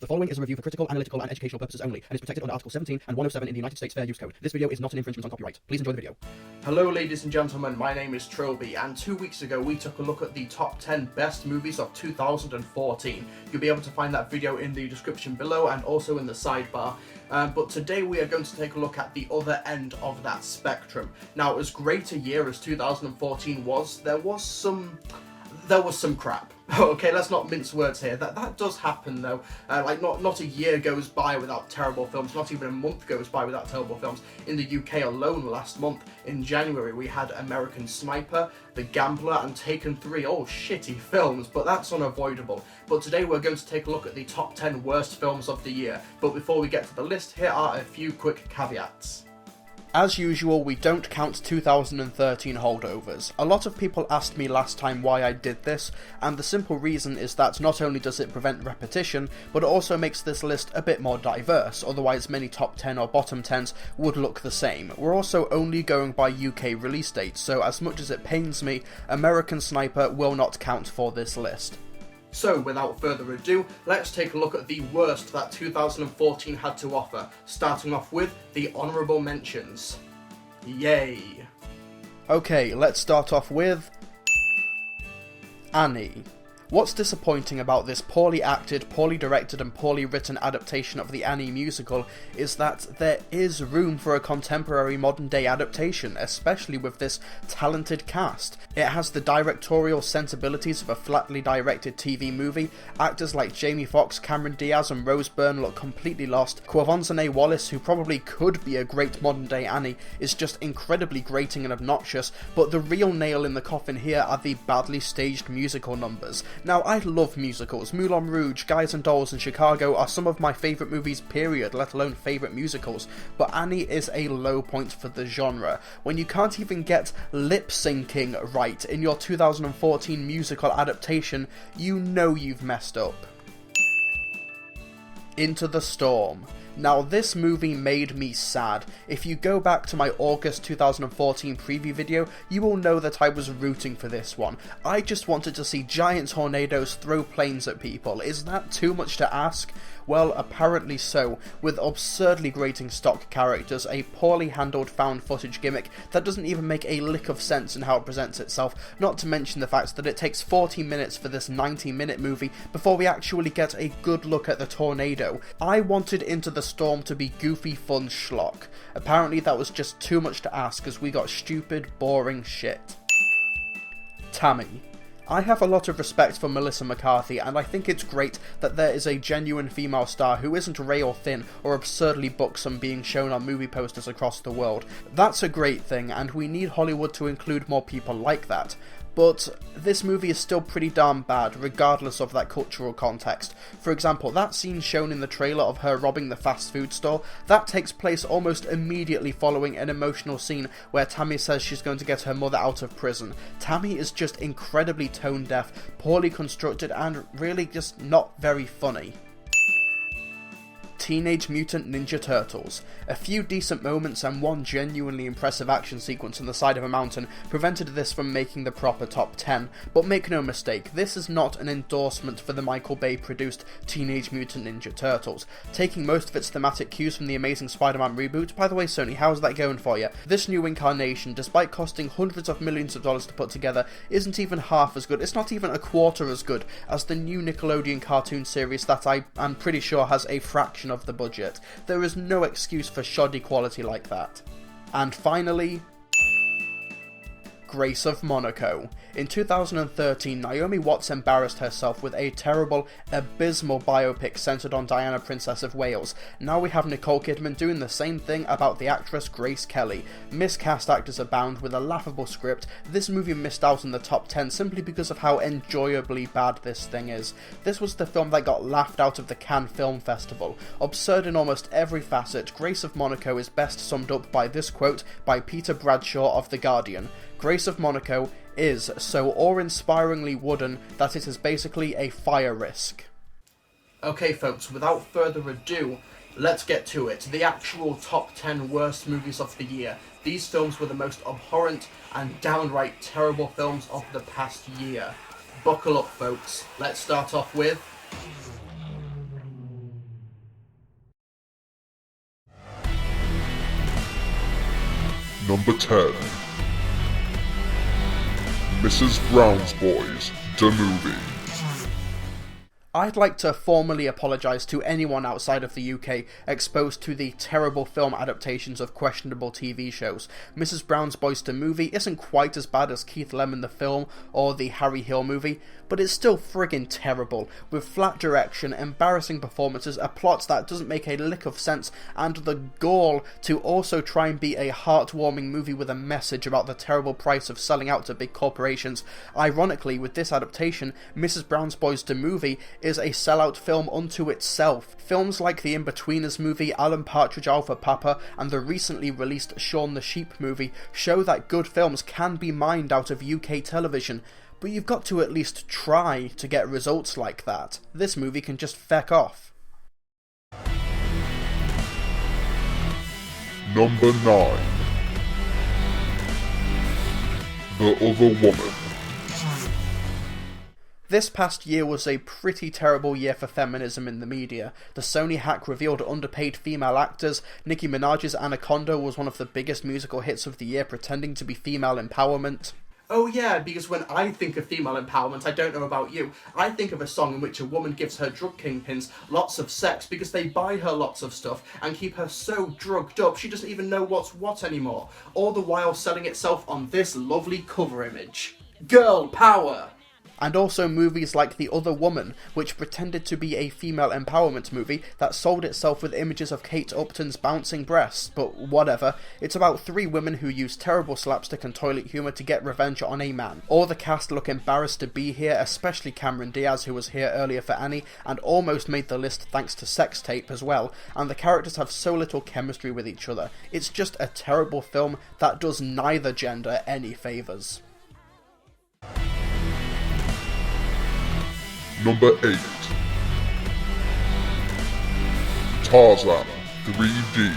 The following is a review for critical, analytical, and educational purposes only, and is protected under Article 17 and 107 in the United States Fair Use Code. This video is not an infringement on copyright. Please enjoy the video. Hello ladies and gentlemen, my name is Trilbee, and 2 weeks ago we took a look at the top 10 best movies of 2014. You'll be able to find that video in the description below and also in the sidebar. But today we are going to take a look at the other end of that spectrum. Now, as great a year as 2014 was, there was some crap. Okay, let's not mince words here. That does happen though. Not a year goes by without terrible films. Not even a month goes by without terrible films. In the UK alone, last month in January, we had American Sniper, The Gambler, and Taken 3. All shitty films, but that's unavoidable. But today we're going to take a look at the top 10 worst films of the year. But before we get to the list, here are a few quick caveats. As usual, we don't count 2013 holdovers. A lot of people asked me last time why I did this, and the simple reason is that not only does it prevent repetition, but it also makes this list a bit more diverse, otherwise many top 10 or bottom 10s would look the same. We're also only going by UK release dates, so as much as it pains me, American Sniper will not count for this list. So, without further ado, let's take a look at the worst that 2014 had to offer, starting off with the honourable mentions. Yay! Okay, let's start off with Annie. What's disappointing about this poorly acted, poorly directed and poorly written adaptation of the Annie musical is that there is room for a contemporary modern day adaptation, especially with this talented cast. It has the directorial sensibilities of a flatly directed TV movie. Actors like Jamie Foxx, Cameron Diaz and Rose Byrne look completely lost. Quavonzane Wallace, who probably could be a great modern day Annie, is just incredibly grating and obnoxious, but the real nail in the coffin here are the badly staged musical numbers. Now, I love musicals. Moulin Rouge, Guys and Dolls and Chicago are some of my favourite movies period, let alone favourite musicals, but Annie is a low point for the genre. When you can't even get lip syncing right in your 2014 musical adaptation, you know you've messed up. Into the Storm. Now, this movie made me sad. If you go back to my August 2014 preview video, you will know that I was rooting for this one. I just wanted to see giant tornadoes throw planes at people. Is that too much to ask? Well, apparently so, with absurdly grating stock characters, a poorly handled found footage gimmick that doesn't even make a lick of sense in how it presents itself, not to mention the fact that it takes 40 minutes for this 90-minute movie before we actually get a good look at the tornado. I wanted Into the Storm to be goofy, fun schlock. Apparently that was just too much to ask, as we got stupid, boring shit. Tammy. I have a lot of respect for Melissa McCarthy, and I think it's great that there is a genuine female star who isn't rail thin or absurdly buxom being shown on movie posters across the world. That's a great thing, and we need Hollywood to include more people like that. But this movie is still pretty darn bad, regardless of that cultural context. For example, that scene shown in the trailer of her robbing the fast food store, that takes place almost immediately following an emotional scene where Tammy says she's going to get her mother out of prison. Tammy is just incredibly tone deaf, poorly constructed, and really just not very funny. Teenage Mutant Ninja Turtles. A few decent moments and one genuinely impressive action sequence on the side of a mountain prevented this from making the proper top 10, but make no mistake, this is not an endorsement for the Michael Bay produced Teenage Mutant Ninja Turtles. Taking most of its thematic cues from the Amazing Spider-Man reboot, by the way Sony, how's that going for you? This new incarnation, despite costing hundreds of millions of dollars to put together, isn't even half as good, it's not even a quarter as good as the new Nickelodeon cartoon series that I am pretty sure has a fraction of the budget. There is no excuse for shoddy quality like that. And finally, Grace of Monaco. In 2013, Naomi Watts embarrassed herself with a terrible, abysmal biopic centered on Diana, Princess of Wales. Now we have Nicole Kidman doing the same thing about the actress Grace Kelly. Miscast actors abound with a laughable script. This movie missed out in the top 10 simply because of how enjoyably bad this thing is. This was the film that got laughed out of the Cannes Film Festival. Absurd in almost every facet, Grace of Monaco is best summed up by this quote by Peter Bradshaw of The Guardian. Grace of Monaco is so awe-inspiringly wooden that it is basically a fire risk. Okay folks, without further ado, let's get to it. The actual top 10 worst movies of the year. These films were the most abhorrent and downright terrible films of the past year. Buckle up folks, let's start off with Number 10. Mrs. Brown's Boys, the movie. I'd like to formally apologise to anyone outside of the UK exposed to the terrible film adaptations of questionable TV shows. Mrs. Brown's Boys the movie isn't quite as bad as Keith Lemon the film or the Harry Hill movie, but it's still friggin' terrible, with flat direction, embarrassing performances, a plot that doesn't make a lick of sense, and the gall to also try and be a heartwarming movie with a message about the terrible price of selling out to big corporations. Ironically, with this adaptation, Mrs. Brown's Boys the movie is a sellout film unto itself. Films like the In-Betweeners movie, Alan Partridge Alpha Papa, and the recently released Shaun the Sheep movie show that good films can be mined out of UK television, but you've got to at least try to get results like that. This movie can just feck off. Number 9. The Other Woman. This past year was a pretty terrible year for feminism in the media. The Sony hack revealed underpaid female actors. Nicki Minaj's Anaconda was one of the biggest musical hits of the year, pretending to be female empowerment. Oh yeah, because when I think of female empowerment, I don't know about you, I think of a song in which a woman gives her drug kingpins lots of sex because they buy her lots of stuff and keep her so drugged up she doesn't even know what's what anymore, all the while selling itself on this lovely cover image. Girl power! And also movies like The Other Woman, which pretended to be a female empowerment movie that sold itself with images of Kate Upton's bouncing breasts, but whatever. It's about 3 women who use terrible slapstick and toilet humour to get revenge on a man. All the cast look embarrassed to be here, especially Cameron Diaz, who was here earlier for Annie, and almost made the list thanks to Sex Tape as well, and the characters have so little chemistry with each other. It's just a terrible film that does neither gender any favours. Number 8. Tarzan 3D.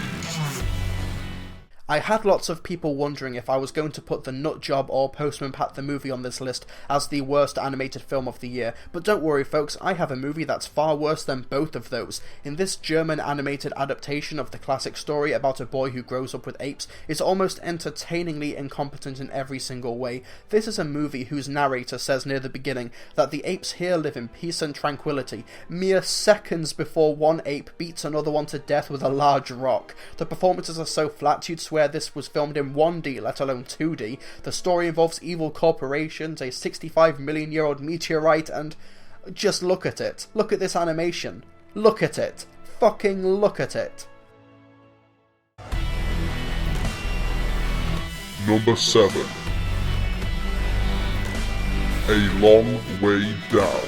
I had lots of people wondering if I was going to put The Nut Job or Postman Pat the movie on this list as the worst animated film of the year, but don't worry folks, I have a movie that's far worse than both of those. In this German animated adaptation of the classic story about a boy who grows up with apes, it's almost entertainingly incompetent in every single way. This is a movie whose narrator says near the beginning that the apes here live in peace and tranquility, mere seconds before one ape beats another one to death with a large rock. The performances are so flat you'd swear this was filmed in 1D, let alone 2D. The story involves evil corporations, a 65 million year old meteorite, and just look at it. Look at this animation. Look at it. Fucking look at it. Number 7. A Long Way Down.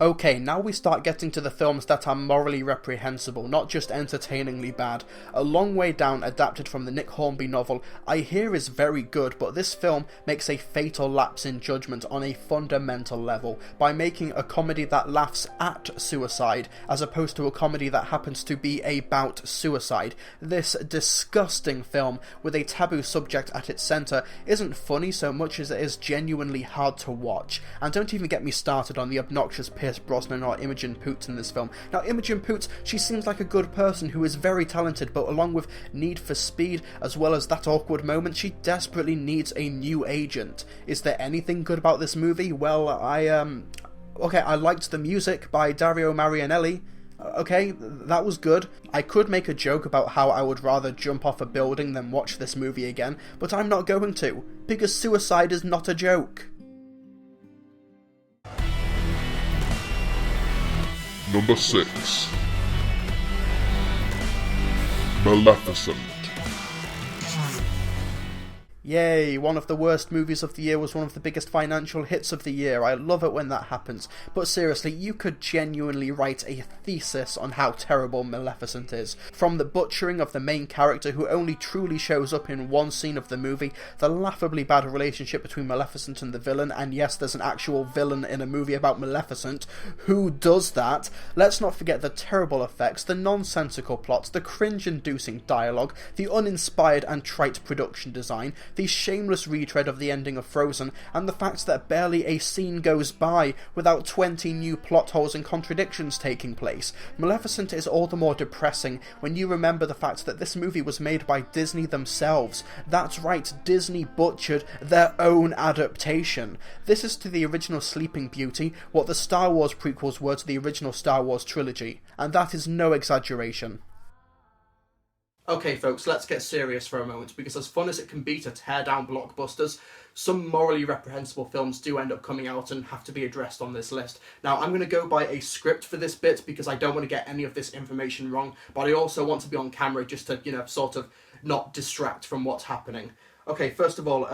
Okay, now we start getting to the films that are morally reprehensible, not just entertainingly bad. A Long Way Down, adapted from the Nick Hornby novel, I hear is very good, but this film makes a fatal lapse in judgment on a fundamental level by making a comedy that laughs at suicide, as opposed to a comedy that happens to be about suicide. This disgusting film, with a taboo subject at its centre, isn't funny so much as it is genuinely hard to watch. And don't even get me started on the obnoxious Pierce Brosnan or Imogen Poots in this film. Now, Imogen Poots, she seems like a good person who is very talented, but along with Need for Speed, as well as that awkward moment, she desperately needs a new agent. Is there anything good about this movie? Well, okay, I liked the music by Dario Marianelli. Okay, that was good. I could make a joke about how I would rather jump off a building than watch this movie again, but I'm not going to, because suicide is not a joke. Number 6. Maleficent. Yay, one of the worst movies of the year was one of the biggest financial hits of the year. I love it when that happens. But seriously, you could genuinely write a thesis on how terrible Maleficent is. From the butchering of the main character, who only truly shows up in one scene of the movie, the laughably bad relationship between Maleficent and the villain, and yes, there's an actual villain in a movie about Maleficent. Who does that? Let's not forget the terrible effects, the nonsensical plots, the cringe-inducing dialogue, the uninspired and trite production design. the shameless retread of the ending of Frozen, and the fact that barely a scene goes by without 20 new plot holes and contradictions taking place. Maleficent is all the more depressing when you remember the fact that this movie was made by Disney themselves. That's right, Disney butchered their own adaptation. This is to the original Sleeping Beauty what the Star Wars prequels were to the original Star Wars trilogy, and that is no exaggeration. Okay folks, let's get serious for a moment, because as fun as it can be to tear down blockbusters, some morally reprehensible films do end up coming out and have to be addressed on this list. Now, I'm going to go by a script for this bit because I don't want to get any of this information wrong, but I also want to be on camera just to, sort of not distract from what's happening. Okay, first of all,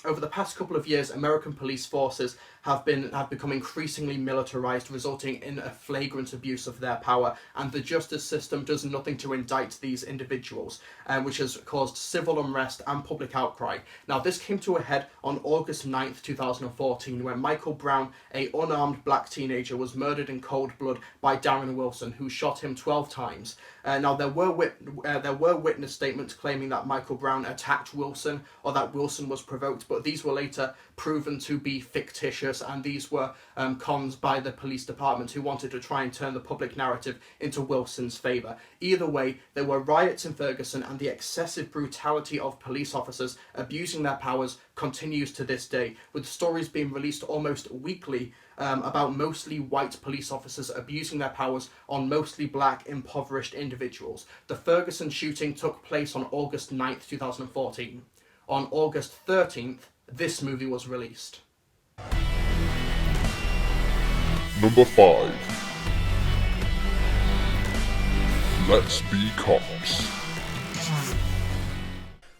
over the past couple of years, American police forces have become increasingly militarized, resulting in a flagrant abuse of their power, and the justice system does nothing to indict these individuals, which has caused civil unrest and public outcry. Now, this came to a head on August 9th, 2014, when Michael Brown, a unarmed black teenager, was murdered in cold blood by Darren Wilson, who shot him 12 times. Now, there were witness statements claiming that Michael Brown attacked Wilson, or that Wilson was provoked, but these were later proven to be fictitious, and these were cons by the police department who wanted to try and turn the public narrative into Wilson's favour. Either way, there were riots in Ferguson, and the excessive brutality of police officers abusing their powers continues to this day, with stories being released almost weekly about mostly white police officers abusing their powers on mostly black, impoverished individuals. The Ferguson shooting took place on August 9th, 2014. On August 13th, this movie was released. Number 5. Let's Be Cops.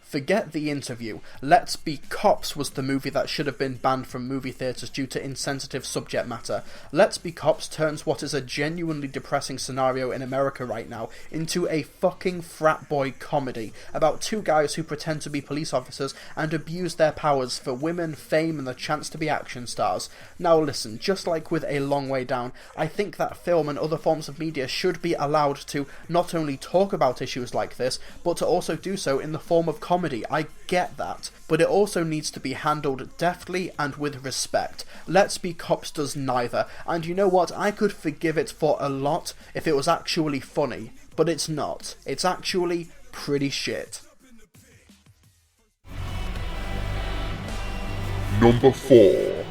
Forget the interview. Let's Be Cops was the movie that should have been banned from movie theatres due to insensitive subject matter. Let's Be Cops turns what is a genuinely depressing scenario in America right now into a fucking frat boy comedy about two guys who pretend to be police officers and abuse their powers for women, fame, and the chance to be action stars. Now listen, just like with A Long Way Down, I think that film and other forms of media should be allowed to not only talk about issues like this, but to also do so in the form of comedy. I get that, but it also needs to be handled deftly and with respect. Let's Be Cops does neither, and you know what, I could forgive it for a lot if it was actually funny, but it's not. It's actually pretty shit. Number 4.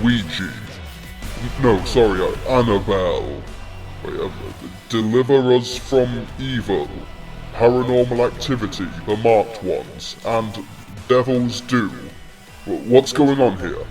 Ouija. No, sorry, Annabelle. Deliver Us from Evil, Paranormal Activity, The Marked Ones, and Devil's Due. What's going on here?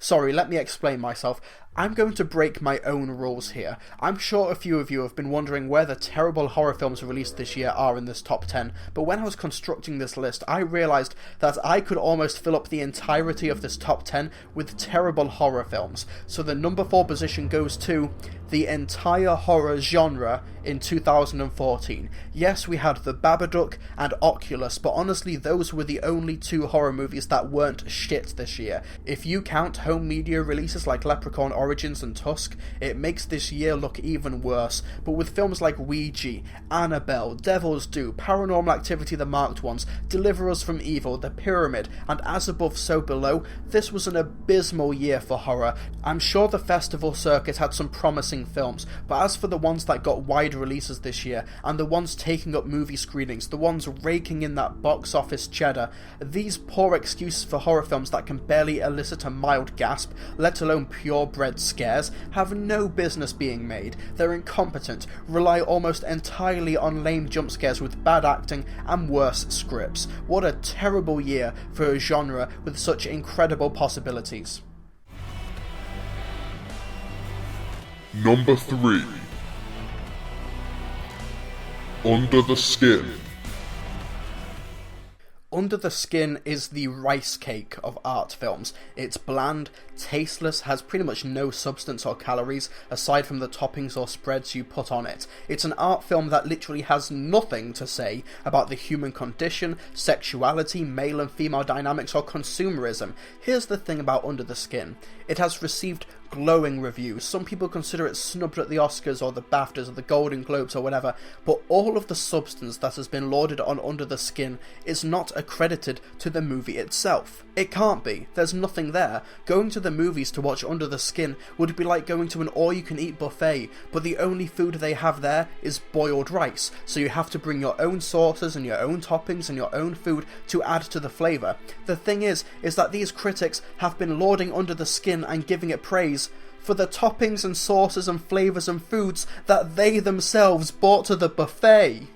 Sorry, let me explain myself. I'm going to break my own rules here. I'm sure a few of you have been wondering where the terrible horror films released this year are in this top 10, but when I was constructing this list, I realised that I could almost fill up the entirety of this top 10 with terrible horror films. So the number 4 position goes to the entire horror genre in 2014. Yes, we had The Babadook and Oculus, but honestly those were the only 2 horror movies that weren't shit this year. If you count home media releases like Leprechaun Origins and Tusk, it makes this year look even worse. But with films like Ouija, Annabelle, Devil's Due, Paranormal Activity The Marked Ones, Deliver Us from Evil, The Pyramid, and As Above So Below, this was an abysmal year for horror. I'm sure the festival circuit had some promising films, but as for the ones that got wide releases this year, and the ones taking up movie screenings, the ones raking in that box office cheddar, these poor excuses for horror films that can barely elicit a mild gasp, let alone purebred scares, have no business being made. They're incompetent, rely almost entirely on lame jump scares with bad acting and worse scripts. What a terrible year for a genre with such incredible possibilities. Number 3. Under the Skin. Under the Skin is the rice cake of art films. It's bland, tasteless, has pretty much no substance or calories aside from the toppings or spreads you put on it. It's an art film that literally has nothing to say about the human condition, sexuality, male and female dynamics, or consumerism. Here's the thing about Under the Skin. It has received glowing reviews. Some people consider it snubbed at the Oscars or the BAFTAs or the Golden Globes or whatever, but all of the substance that has been lauded on Under the Skin is not accredited to the movie itself. It can't be. There's nothing there. Going to the movies to watch Under the Skin would be like going to an all-you-can-eat buffet, but the only food they have there is boiled rice, so you have to bring your own sauces and your own toppings and your own food to add to the flavour. The thing is that these critics have been lauding Under the Skin and giving it praise for the toppings and sauces and flavours and foods that they themselves brought to the buffet.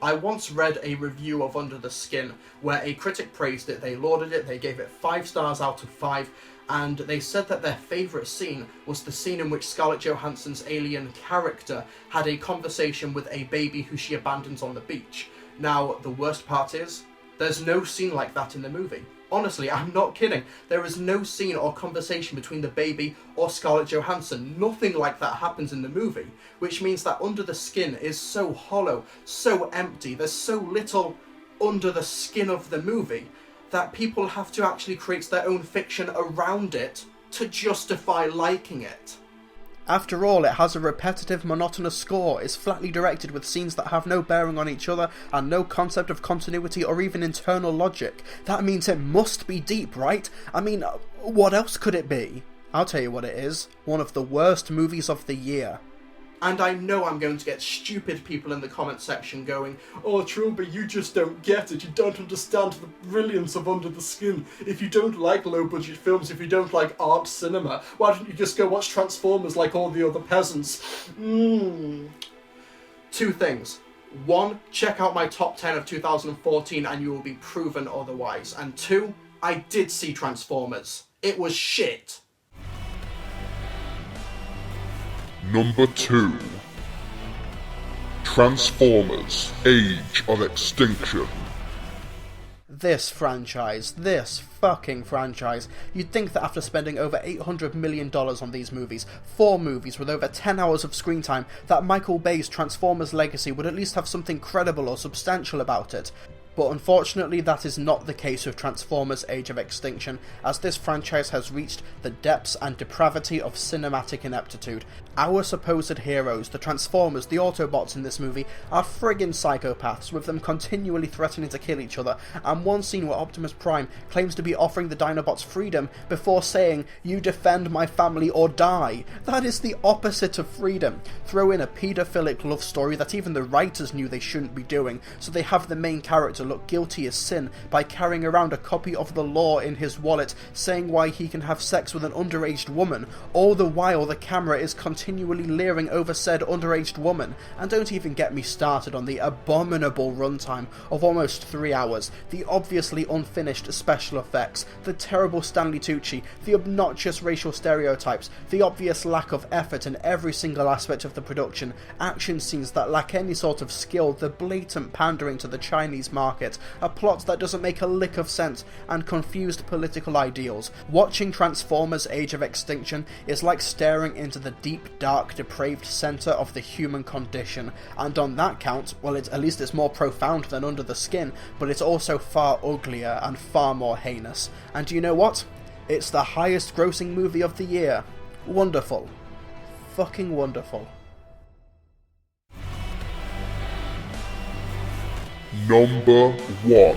I once read a review of Under the Skin where a critic praised it, they lauded it, they gave it 5 stars out of 5, and they said that their favourite scene was the scene in which Scarlett Johansson's alien character had a conversation with a baby who she abandons on the beach. Now, the worst part is, there's no scene like that in the movie. Honestly, I'm not kidding. There is no scene or conversation between the baby or Scarlett Johansson. Nothing like that happens in the movie, which means that Under the Skin is so hollow, so empty, there's so little under the skin of the movie that people have to actually create their own fiction around it to justify liking it. After all, it has a repetitive, monotonous score, is flatly directed with scenes that have no bearing on each other, and no concept of continuity or even internal logic. That means it must be deep, right? I mean, what else could it be? I'll tell you what it is. One of the worst movies of the year. And I know I'm going to get stupid people in the comment section going, "Oh, Trilbee, you just don't get it. You don't understand the brilliance of Under the Skin. If you don't like low-budget films, if you don't like art cinema, why don't you just go watch Transformers like all the other peasants?" 2 things. 1, check out my top 10 of 2014 and you will be proven otherwise. And 2, I did see Transformers. It was shit. Number 2. Transformers: Age of Extinction. This fucking franchise, you'd think that after spending over $800 million on these movies, 4 movies with over 10 hours of screen time, that Michael Bay's Transformers legacy would at least have something credible or substantial about it. But unfortunately that is not the case with Transformers: Age of Extinction, as this franchise has reached the depths and depravity of cinematic ineptitude. Our supposed heroes, the Transformers, the Autobots in this movie, are friggin' psychopaths, with them continually threatening to kill each other, and one scene where Optimus Prime claims to be offering the Dinobots freedom before saying, "You defend my family or die." That is the opposite of freedom. Throw in a paedophilic love story that even the writers knew they shouldn't be doing, so they have the main character look guilty as sin by carrying around a copy of the law in his wallet, saying why he can have sex with an underaged woman, all the while the camera is continually leering over said underaged woman. And don't even get me started on the abominable runtime of almost 3 hours, the obviously unfinished special effects, the terrible Stanley Tucci, the obnoxious racial stereotypes, the obvious lack of effort in every single aspect of the production, action scenes that lack any sort of skill, the blatant pandering to the Chinese market, a plot that doesn't make a lick of sense, and confused political ideals. Watching Transformers: Age of Extinction is like staring into the deep, dark, depraved centre of the human condition, and on that count, well, at least it's more profound than Under the Skin, but it's also far uglier and far more heinous. And you know what? It's the highest grossing movie of the year. Wonderful. Fucking wonderful. Number 1.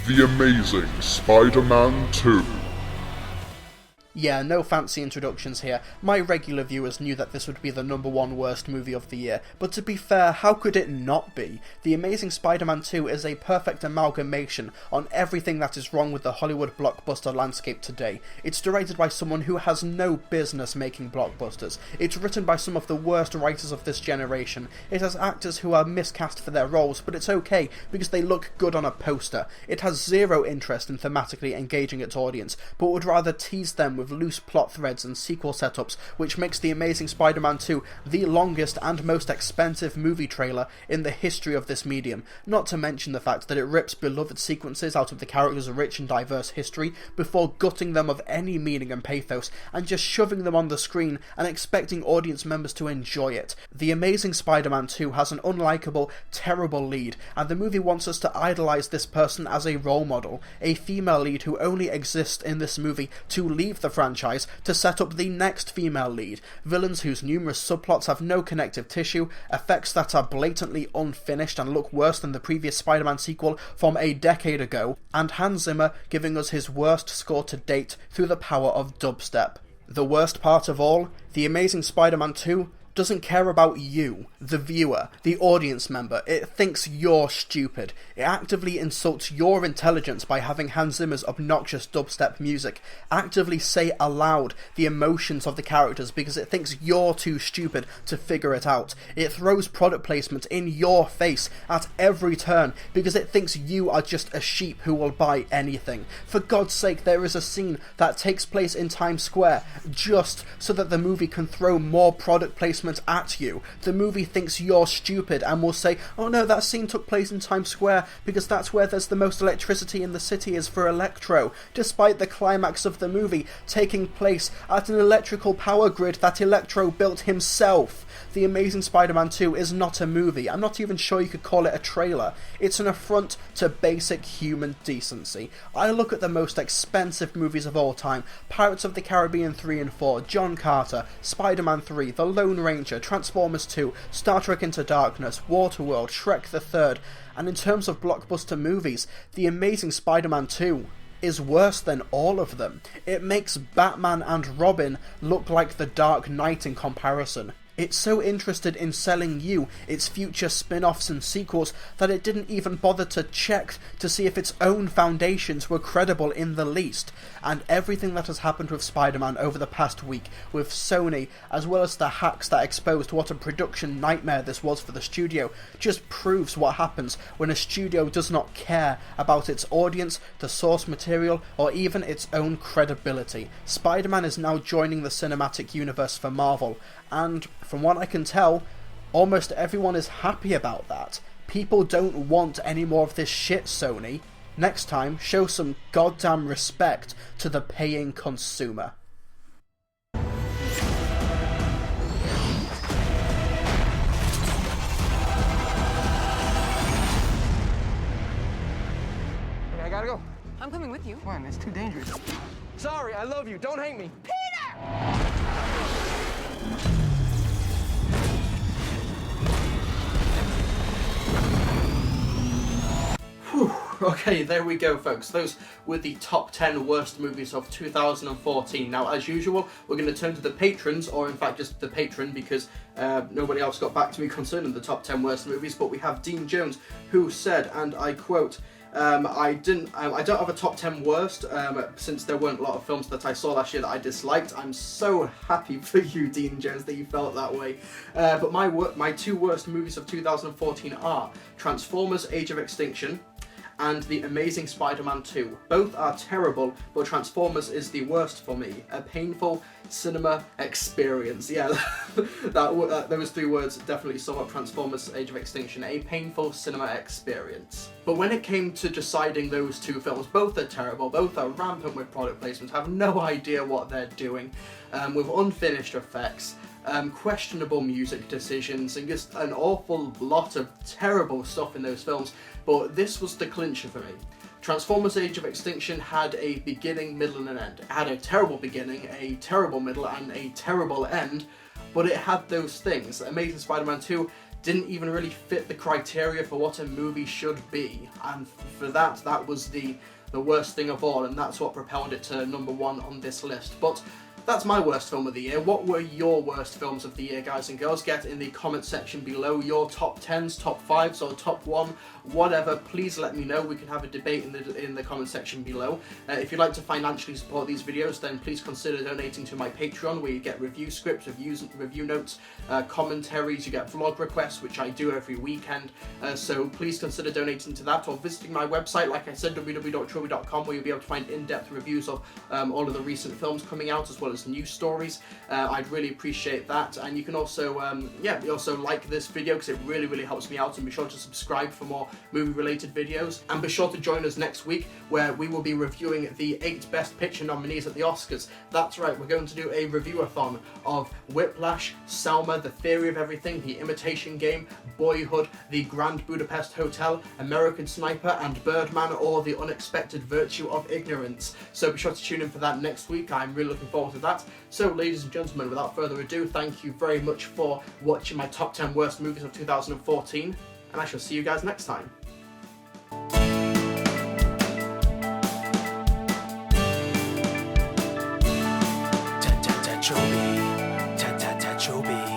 The Amazing Spider-Man 2. Yeah, no fancy introductions here. My regular viewers knew that this would be the number 1 worst movie of the year, but to be fair, how could it not be? The Amazing Spider-Man 2 is a perfect amalgamation on everything that is wrong with the Hollywood blockbuster landscape today. It's directed by someone who has no business making blockbusters. It's written by some of the worst writers of this generation. It has actors who are miscast for their roles, but it's okay, because they look good on a poster. It has zero interest in thematically engaging its audience, but would rather tease them with of loose plot threads and sequel setups, which makes The Amazing Spider-Man 2 the longest and most expensive movie trailer in the history of this medium, not to mention the fact that it rips beloved sequences out of the character's rich and diverse history before gutting them of any meaning and pathos and just shoving them on the screen and expecting audience members to enjoy it. The Amazing Spider-Man 2 has an unlikable, terrible lead, and the movie wants us to idolize this person as a role model, a female lead who only exists in this movie to leave the franchise to set up the next female lead, villains whose numerous subplots have no connective tissue, effects that are blatantly unfinished and look worse than the previous Spider-Man sequel from a decade ago, and Hans Zimmer giving us his worst score to date through the power of dubstep. The worst part of all, The Amazing Spider-Man 2 doesn't care about you, the viewer, the audience member. It thinks you're stupid. It actively insults your intelligence by having Hans Zimmer's obnoxious dubstep music actively say aloud the emotions of the characters because it thinks you're too stupid to figure it out. It throws product placement in your face at every turn because it thinks you are just a sheep who will buy anything. For God's sake, there is a scene that takes place in Times Square just so that the movie can throw more product placement at you. The movie thinks you're stupid and will say, oh no, that scene took place in Times Square because that's where there's the most electricity in the city is for Electro, despite the climax of the movie taking place at an electrical power grid that Electro built himself. The Amazing Spider-Man 2 is not a movie. I'm not even sure you could call it a trailer. It's an affront to basic human decency. I look at the most expensive movies of all time, Pirates of the Caribbean 3 and 4, John Carter, Spider-Man 3, The Lone Ranger, Transformers 2, Star Trek Into Darkness, Waterworld, Shrek the Third, and in terms of blockbuster movies, The Amazing Spider-Man 2 is worse than all of them. It makes Batman and Robin look like The Dark Knight in comparison. It's so interested in selling you its future spin-offs and sequels that it didn't even bother to check to see if its own foundations were credible in the least. And everything that has happened with Spider-Man over the past week, with Sony, as well as the hacks that exposed what a production nightmare this was for the studio, just proves what happens when a studio does not care about its audience, the source material, or even its own credibility. Spider-Man is now joining the cinematic universe for Marvel, and from what I can tell, almost everyone is happy about that. People don't want any more of this shit, Sony. Next time, show some goddamn respect to the paying consumer. Okay, I gotta go. I'm coming with you. Come on, it's too dangerous. Sorry, I love you. Don't hate me. Okay, there we go, folks. Those were the top 10 worst movies of 2014. Now, as usual, we're going to turn to the patrons, or in fact just the patron, because nobody else got back to me concerning the top 10 worst movies, but we have Dean Jones, who said, and I quote, I don't have a top 10 worst, since there weren't a lot of films that I saw last year that I disliked. I'm so happy for you, Dean Jones, that you felt that way. But my two worst movies of 2014 are Transformers: Age of Extinction and The Amazing Spider-Man 2. Both are terrible, but Transformers is the worst for me. A painful cinema experience. Yeah, those three words definitely sum up Transformers: Age of Extinction. A painful cinema experience. But when it came to deciding those two films, both are terrible, both are rampant with product placement, have no idea what they're doing, with unfinished effects, questionable music decisions, and just an awful lot of terrible stuff in those films. But this was the clincher for me. Transformers: Age of Extinction had a beginning, middle, and an end. It had a terrible beginning, a terrible middle, and a terrible end, but it had those things. Amazing Spider-Man 2 didn't even really fit the criteria for what a movie should be, and for that was the worst thing of all, and that's what propelled it to number one on this list. But that's my worst film of the year. What were your worst films of the year, guys and girls? Get in the comment section below your top 10s, top 5s, or top 1, whatever. Please let me know. We can have a debate in the comment section below. If you'd like to financially support these videos, then please consider donating to my Patreon, where you get review scripts, review notes, commentaries. You get vlog requests, which I do every weekend. So please consider donating to that, or visiting my website, like I said, www.trilbee.com, where you'll be able to find in-depth reviews of all of the recent films coming out, as well as news stories. I'd really appreciate that. And you can also like this video, because it really helps me out, and be sure to subscribe for more movie related videos. And be sure to join us next week, where we will be reviewing the 8 best picture nominees at the Oscars. That's right, we're going to do a review-a-thon of Whiplash, Selma, The Theory of Everything, The Imitation Game, Boyhood, The Grand Budapest Hotel, American Sniper, and Birdman, or The Unexpected Virtue of Ignorance. So be sure to tune in for that next week. I'm really looking forward to that. So, ladies and gentlemen, without further ado, thank you very much for watching my top 10 worst movies of 2014, and I shall see you guys next time. Trilbee, Trilbee,